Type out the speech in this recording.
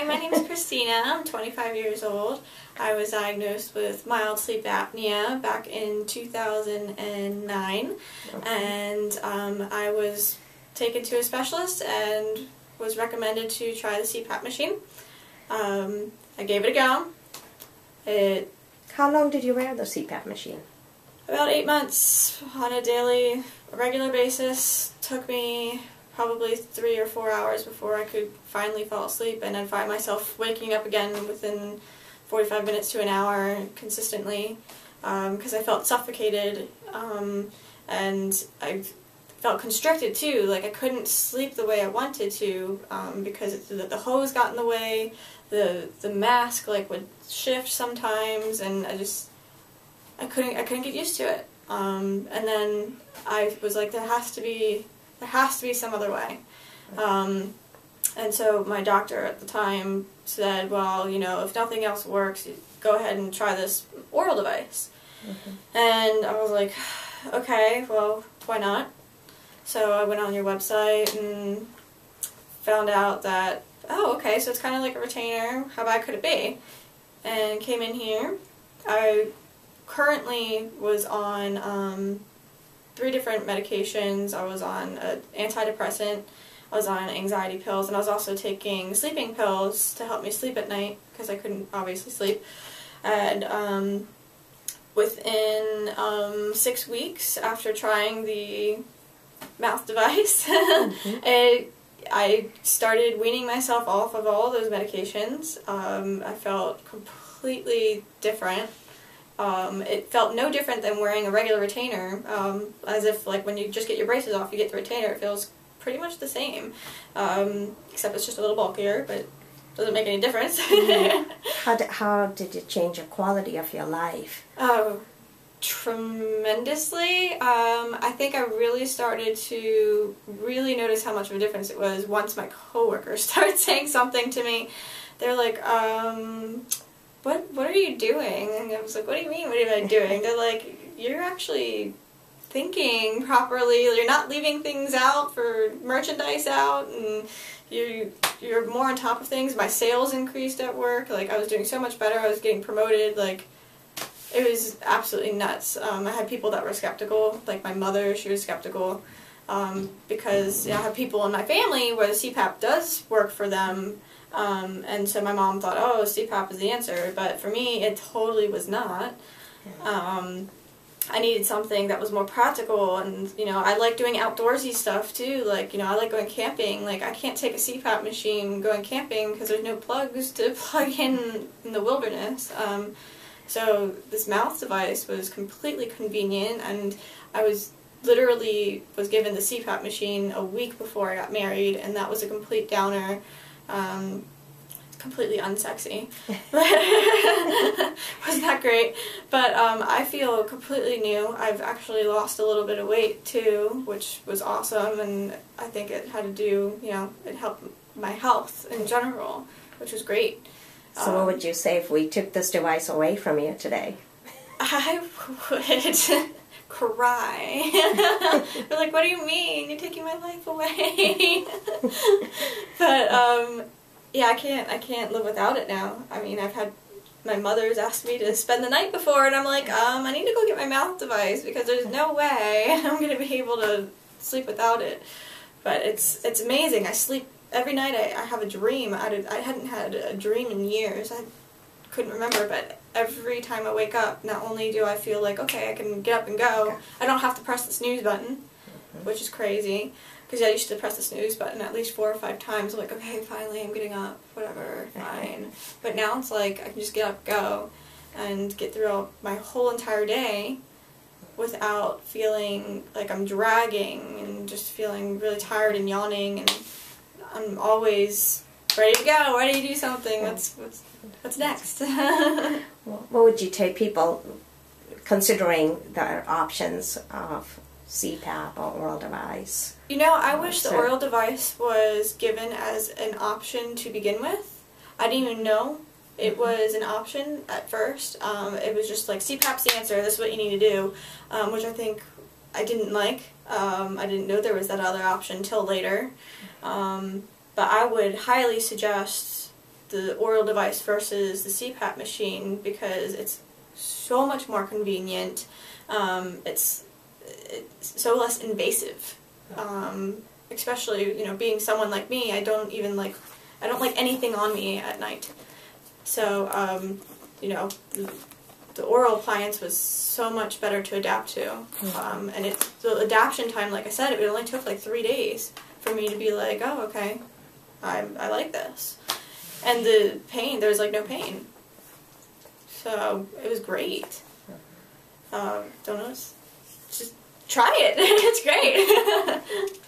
Hi, my name is Christina. I'm 25 years old. I was diagnosed with mild sleep apnea back in 2009, and I was taken to a specialist and was recommended to try the CPAP machine. I gave it a go. How long did you wear the CPAP machine? About 8 months on a regular basis. Took me probably 3 or 4 hours before I could finally fall asleep, and I'd find myself waking up again within 45 minutes to an hour consistently, because I felt suffocated, and I felt constricted too. Like I couldn't sleep the way I wanted to, because the hose got in the way, the mask like would shift sometimes, and I couldn't get used to it. And then I was like, there has to be some other way. And so my doctor at the time said, well, you know, if nothing else works, go ahead and try this oral device. And I was like, okay, well, why not? So I went on your website and found out that, oh, okay, so it's kind of like a retainer. How bad could it be? And came in here. I currently was on 3 different medications. I was on an antidepressant, I was on anxiety pills, and I was also taking sleeping pills to help me sleep at night because I couldn't obviously sleep. And within 6 weeks after trying the mouth device, I started weaning myself off of all those medications. I felt completely different. It felt no different than wearing a regular retainer, as if like when you just get your braces off, you get the retainer. It feels pretty much the same, except it's just a little bulkier, but doesn't make any difference. How did it change the quality of your life? Oh, tremendously. I think I really started to really notice how much of a difference it was once my coworkers started saying something to me. They're like, what are you doing? And I was like, what do you mean, what am I doing? They're like, you're actually thinking properly, you're not leaving things out for merchandise out, and you're more on top of things. My sales increased at work, like I was doing so much better, I was getting promoted, like it was absolutely nuts. I had people that were skeptical, like my mother, she was skeptical, because I have people in my family where the CPAP does work for them. And so my mom thought, oh, CPAP is the answer, but for me it totally was not. I needed something that was more practical, and you know, I like doing outdoorsy stuff too, like, you know, I like going camping. Like I can't take a CPAP machine going camping because there's no plugs to plug in the wilderness. So this mouth device was completely convenient, and I was given the CPAP machine a week before I got married, and that was a complete downer. Completely unsexy. Wasn't that great? But I feel completely new. I've actually lost a little bit of weight too, which was awesome, and I think it had to do, you know, it helped my health in general, which was great. So what would you say if we took this device away from you today? I would cry. They're like, what do you mean? You're taking my life away. But yeah, I can't live without it now. I mean, I've had my mother's asked me to spend the night before, and I'm like, I need to go get my mouth device because there's no way I'm going to be able to sleep without it. But it's amazing. I sleep every night. I have a dream. I hadn't had a dream in years. I couldn't remember, but every time I wake up, not only do I feel like, okay, I can get up and go, I don't have to press the snooze button, which is crazy. Because I used to press the snooze button at least 4 or 5 times. I'm like, okay, finally I'm getting up, whatever, fine. But now it's like I can just get up, go, and get through my whole entire day without feeling like I'm dragging and just feeling really tired and yawning. And I'm always ready to go, ready to do something. What's next? What would you tell people considering the options of CPAP or oral device? You know, I wish the oral device was given as an option to begin with. I didn't even know it was an option at first. It was just like, CPAP's the answer, this is what you need to do, which I think I didn't like. I didn't know there was that other option till later. But I would highly suggest the oral device versus the CPAP machine because it's so much more convenient. It's so less invasive. Especially, you know, being someone like me, I don't like anything on me at night. So, you know, the oral appliance was so much better to adapt to. And the adaptation time, like I said, it only took like 3 days for me to be like, oh, okay, I like this. And the pain, there was like no pain. So it was great. Don't know, just try it. It's great.